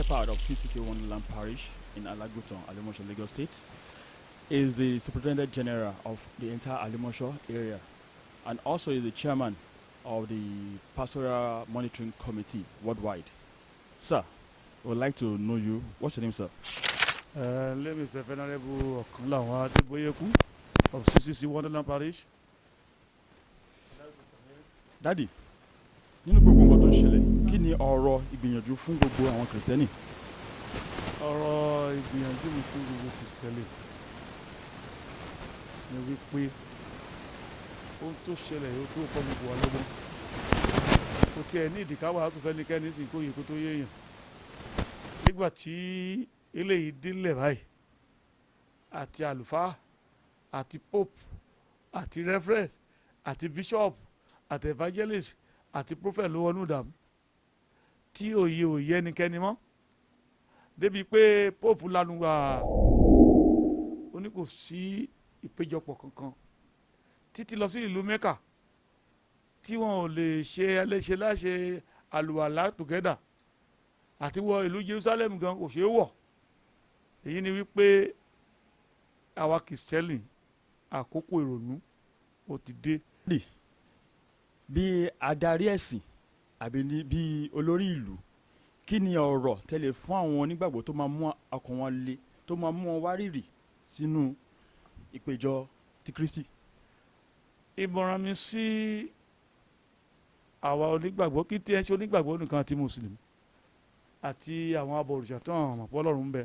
shepherd of CCC Wonderland Parish in Alaguton, Alimosho, Lagos State. Is the Superintendent General of the entire Alimosho area, and also is the chairman of the Pastoral Monitoring Committee worldwide. Sir, we would like to know you. What's your name, sir? Name is the Venerable Okanlawa Adeboyeku of CCC Wonderland Parish. Daddy, nínú gbogbo nǹkan tó ń ṣẹlẹ̀, kí ni ọ̀rọ̀ ìgbìyànjú fún gbogbo àwọn Kìrìsìtẹ́nì? Ọ̀rọ̀ ìgbìyànjú mi fún gbogbo Kìrìsìtẹ́nì ni wípé ohun tó ṣẹlẹ̀ yóò tó kọ́ gbogbo wa lọ́gbọ́n. Kò tiẹ̀ ní ìdíkàwá tó fẹ́ ní kẹ́ni sì kó yẹ kó tó yéèyàn. Nígbà tí eléyìí délẹ̀ báyìí, àti àlùfáà, àti pope, àti reverend, àti bishop, àti evangelist, àti prophet ló wọnú ìdààmú tí òye ẹnikẹ́ni mọ́, débi pé pope lanu wà ó ní kò sí ìpéjọpọ̀ kankan títí lọ sí ìlú Mẹ́kà tí wọn ò lè ṣe láṣẹ àlùwàlá together, àti wọ ìlú Jerusalem gan kò ṣeé wọ̀. Èyí ni wípé àwa Kìrìsìtẹ́nì àkókò ìrònú ó ti dé. Bí adarí ẹ̀sìn àbí bí olórí ìlú, kí ni ọ̀rọ̀ tẹ́lẹ̀ fún àwọn onígbàgbọ́ tó máa mú ọkàn wọn le, tó máa mú wọn wárìrì sínú ìpéjọ ti Kristi? Ìmọ̀ràn mi sí àwa onígbàgbọ́, kí tí ẹ ṣe onígbàgbọ́ nìkan àti mùsùlùmí àti àwọn abọ̀rìṣà tó hàn àmọ̀pọ̀ Ọlọ́run ń bẹ,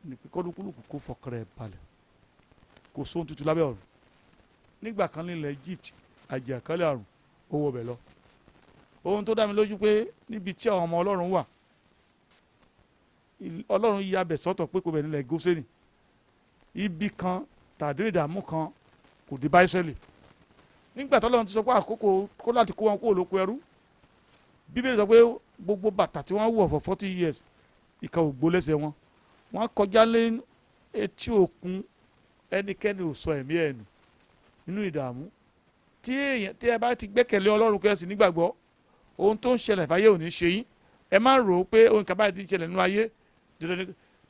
ní pé kọ́dúnkúlùkù kó fọkàn rẹ̀ balẹ̀, kò sóhun tuntun lábẹ́ ọ̀run. Nígbà kan nílẹ̀ Egypt, àjàkálẹ̀ àrùn ó wọ bẹ̀ lọ. Ohun tó dá mi lójú pé níbi tí àwọn ọmọ Ọlọ́run wà, Ọlọ́run yí abẹ̀ sọ́tọ̀ pé kò bẹ̀ nílẹ̀ Gósẹ́nì. Ibi kan tàbí ìdààmú kan kò dé bá Ísírẹ́lì. Nígbà tí Ọlọ́run ti sọ pé àkókò kó láti kó wọn kó olóko ẹrú, Bíbélì sọ pé gbogbo bàtà tí wọ́n wọ̀ for 40 years ìkan ò gbó lẹ́sẹ̀ wọn. Wọ́n kọjá lé etí òkun, ẹnikẹ́ni ò sọ ẹ̀mí ẹ̀ nù nínú ìdààmú. Tí ẹ bá ti gbẹ́kẹ̀lé Ọlọ́run kẹ́sì nígbàgbọ́, ohun tó ń ṣẹlẹ̀ fáyé ò ní ṣe yín. Ẹ má rò ó pé ohun kan báyìí ti ń ṣẹlẹ̀ nínú ayé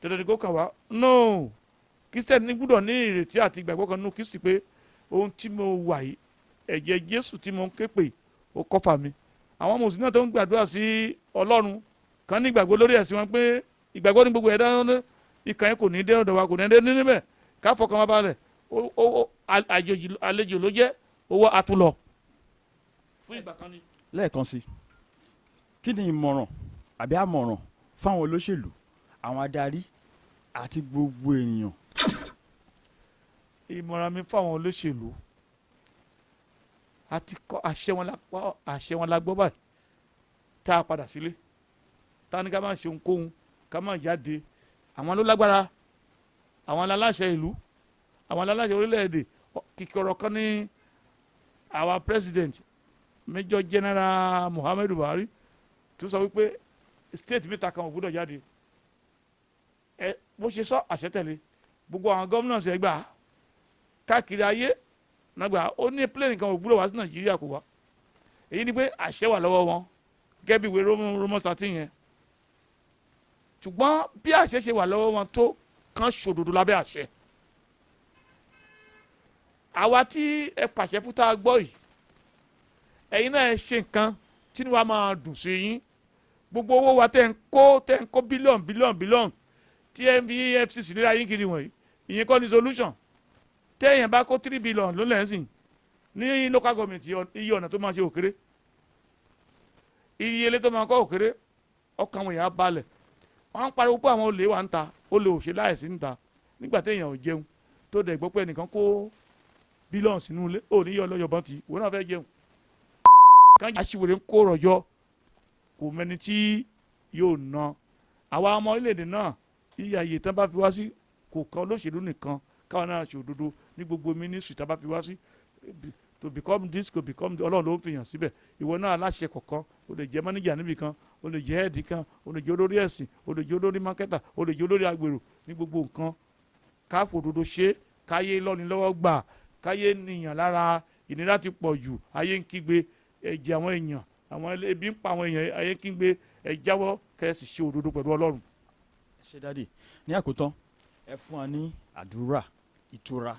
dandan ni kó kàn wá. No, Kírísítẹ́nì gbọ́dọ̀ ní ìrètí àti ìgbàgbọ́ kan nínú Kristi pé ohun tí mo wà yìí, ẹ̀jẹ̀ Jésù tí mo ń ké pè ó kọ́fà mi. Àwọn mùsùlùmí náà tó ń gbàdúrà sí Ọlọ́run kan ní ìgbàgbọ́ lórí ẹ̀sìn wọn pé ìgbàgbọ́ ní gbogbo ẹ̀dá náà ìkànnì kò ní dé ọ̀dọ̀ wa, kò ní dé níbẹ̀, ká fọkàn wa balẹ̀. Àlejò ló jẹ́, owó àtúlọ̀ fún ìgbà kan ni. Lẹ́ẹ̀kan sí, kí ni ìmọ̀ràn àbí àmọ̀ràn fáwọn olóṣèlú, àwọn adarí àti gbogbo ènìyàn? Ìmọ̀ràn mi fáwọn olóṣèlú, àti kọ́ àṣẹ wọn la gbọ́ báyìí, tá a padà sílé, tá a ní ká má ṣe ohunkóhun, ká má jáde. Àwọn ló lágbára, àwọn aláṣẹ ìlú, àwọn aláṣẹ orílẹ̀-èdè. Kìkì ọ̀rọ̀ kan ní our president Major General Muhammadu Buhari tó sọ wípé state mẹ́ta kan ò gbọ́dọ̀ jáde. Bó ṣe sọ àṣẹ tẹ̀lé, gbogbo àwọn governors ẹ̀ gbà káàkiri ayé nàgbà, ó ní plane kan ò gbọ́dọ̀ wá sí Nàìjíríà kò wá. Èyí ni pé àṣẹ wà lọ́wọ́ wọn gẹ́gẹ́ bí ìwé Romans 13 yẹn. Ṣùgbọ́n bí àṣẹ ṣe wà lọ́wọ́ wọn tó kàn ṣòdodo lábẹ́ àṣẹ. Àwa tí ẹ pàṣẹ fún tá a gbọ́ yìí, ẹ̀yin náà ẹ ṣe nǹkan tí wàá máa dùn sí yín. Gbogbo owó wa tẹ́ ń kó bílíọ̀nù tí EFCC lé ayé kiri wọ̀nyí, ìyẹn kọ́ ni solution. Tẹ́yìn bá kó 3 billion ló lẹ́sìn ní local government, iye ọ̀nà tó máa ṣe òkèrè, iye ilé tó máa kọ́ òkèrè, ọkàn wọn yà á balẹ̀. Wọ́n ń pariwo pé àwọn olè wà ń ta, olè ò ṣe láìsí ń ta. Nígbà téèyàn ò jẹun tó dẹ̀ gbọ́ pé ẹnìkan kó bílíọ̀nù sínú ilé, ò ní yọ lọ́yọ̀bọ̀n tí wọ́n náà fẹ́ jẹun. Kán aṣiwèrè ń kó rọ̀jọ́, kò mẹ́ni tí yóò ná. Àwa ọmọ orílẹ̀-èdè náà, iye àyè tán bá fi wá sí kò kan olóṣèlú nìkan, káwọn náà ṣe òdodo ní gbogbo ministry tán bá fi wá sí. To become this, to become Ọlọ́run ló ń fi hàn síbẹ̀. Ìwọ náà aláṣẹ kọ̀ọ̀kan, o lè jẹ́ manager níbì kan, o lè jẹ́ head kan, o lè jẹ́ olórí ẹ̀sìn, o lè jẹ́ olórí marketer, o lè jẹ́ olórí agbèrò ní gbogbo nǹkan. Ká fòdodo ṣe, káyé lọ́ni lọ́wọ́ gbà, káyé nìyàn lára, ìnira ti pọ̀ jù, ayé ń kígbe, ẹ̀jẹ̀ àwọn èèyàn, àwọn ebi ń pa àwọn èèyàn, ayé ń kígbe, ẹ jáwọ́ kẹ́ ẹ sì ṣe òdodo pẹ̀lú Ọlọ́run. ẹ ṣé dádì, ní àkótán ẹ fún wa ní àdúrà ìtura.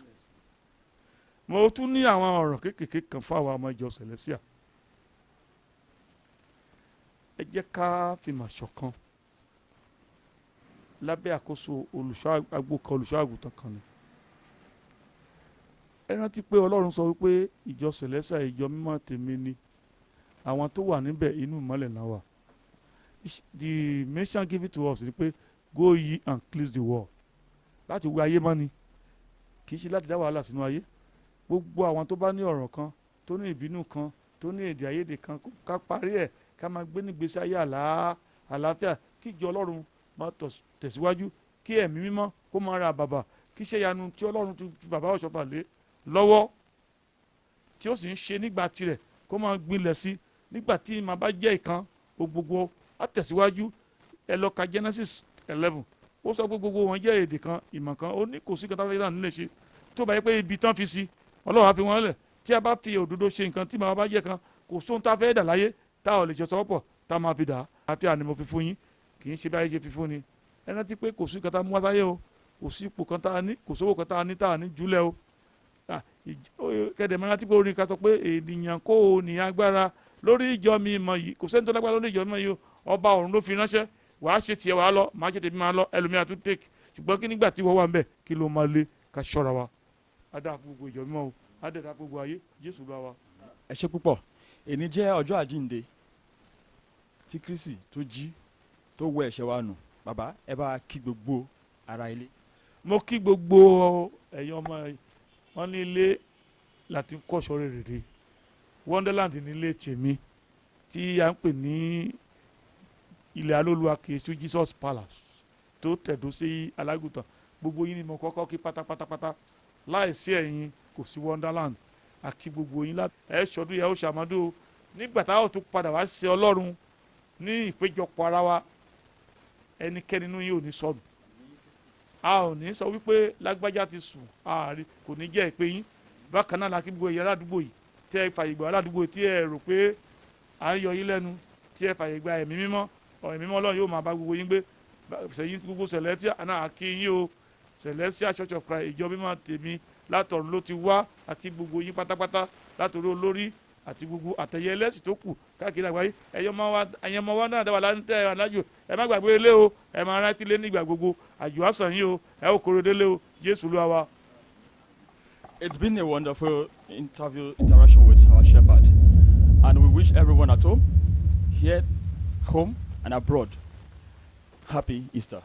Mo tún ní àwọn ọ̀rọ̀ kéékèèké kan fún àwọn ọmọ ìjọ Celestia. Ẹ jẹ́ ká fìmọ̀ ṣọ̀kan lábẹ́ àkóso olùṣọ́ àgùntàn kan ni. Ẹ rántí pé Ọlọ́run sọ wípé ìjọ Celestia ìjọ mímọ́ tèmi ni, àwọn tó wà níbẹ̀ inú ìmọ́lẹ̀ náà wà. The mission given to us ni pé go ye and cleanse the world. Láti wẹ ayé mọ́ ni, kì í ṣe láti dá wàhálà sínú ayé. Gbogbo àwọn tó bá ní ọ̀rọ̀ kan, tó ní ìbínú kan, tó ní èdè àìyedè kan, ká parí ẹ̀, ká máa gbé nígbésí ayé àlàáfíà, kí ìjọ Ọlọ́run máa tẹ̀síwájú, kí ẹ̀mí mímọ́ kó máa ra bàbà, kí iṣẹ́ ìyanu tí Ọlọ́run ti bàbá Ọ̀ṣọ́fà lé lọ́wọ́ tí ó sì ń ṣe nígbà tirẹ̀ kó máa gbilẹ̀ sí. Nígbà tí màá bá jẹ́ ìkan gbogbo á tẹ̀síwájú. Ẹ lọ ka Genesis 11, ó sọ pé gbogbo wọn jẹ́ èdè kan, ìmọ̀ kan, ó ní kò sí kan táwọn ẹ̀dá nílé ṣe tó bá yẹ pé ibi tán fi sí Ọlọ́run á fi wọ́n lẹ̀. Tí a bá fi òdodo ṣe nǹkan tí màá bá jẹ́ kan, kò sóhun tá a fẹ́ dà láyé tá a ò lè jọ sọ́wọ́ pọ̀ tá a máa fi dà á. Àti àní mo fi fún yín, kì í ṣe báyìí ṣe fi fún ni. Ẹ rántí pé kò sí kan tá a mú wá sáyé o, kò sí ipò kan tá a ní, kò sówó kan tá a ní jùlẹ̀ o. Kẹ̀dẹ̀ máa rántí pé orin ká sọ pé ènìyàn kò ní agbára lórí ìjọ mi mọ̀ yìí, kò sẹ́ni tó lágbára lórí ìjọ mi mọ̀ yìí o. Ọba ọ̀run ló fi ránṣẹ́, wàá ṣe tiẹ̀ wàá lọ, màá ṣe tèmi máa lọ, ẹlòmíràn tún tèkì. Ṣùgbọ́n kí nígbà tí wọ́n wà ń bẹ̀, kí ló máa lé ká ṣọ́ra wa. Adá gbogbo ìjọ mímọ́ o, adá gbogbo ayé, Jésù bá wa. ẹ ṣé púpọ̀. Èní jẹ́ ọjọ́ àjíǹde tí Kristi tó jí tó wẹ ẹ̀ṣẹ̀ wa nù. Bàbá ẹ bá kí gbogbo ará ilé. Mo kí gbogbo ẹ̀yin ọmọ wọn ní ilé láti kọ́ṣọ́ rere. Wonderland ní ilé tèmi tí a ń pè ní ilẹ̀ Alólùwà Kèésù Jesus Palace tó tẹ̀dó sí Alágùtàn. Gbogbo yín ni mo kọ́kọ́ kí pátápátá. Láìsí ẹ̀yin kò sí Wonderland. A kí gbogbo yín láti ẹ ṣọdún yẹ ó ṣàmọ́dún. Nígbà táwọn tún padà wá sí Ọlọ́run ní ìpéjọpọ̀ ara wa, ẹnikẹ́ni nínú yín ò ní sọnù. A ò ní sọ wípé lágbájá ti sùn, ààrẹ kò ní jẹ́ ìpè yín. Bákan náà la kí gbogbo ẹ̀yà aládùúgbò yìí tí ẹ fàyè gba aládùúgbò tí ẹ rò pé à ń yọ yín lẹ́nu, tí ẹ fàyè gba ẹ̀mí mímọ́, ẹ̀mí mímọ́ Ọlọ́run yóò máa bá gbogbo yín gbé. Sẹ́yìn gbogbo Celestia náà a kí yín o. Celestia Church of Christ ìjọ mímọ́ tèmi látọ̀run ló ti wá, a kí gbogbo yín pátápátá látòrí olórí àti gbogbo àtẹ̀yẹ ẹlẹ́sìn tó kù káàkiri àgbáyé. ẹ̀yin ọmọ wa náà dáwà láńtẹ̀ alájò, ẹ má gbàgbé ilé o, ẹ máa rántí lé nígbà gbogbo. Àjò àsàn yín o, ẹ ó kórè délé o, Jésù Olúwa wa. It's been a wonderful interaction with our shepherd, and we wish everyone at home, here, home, and abroad, happy Easter.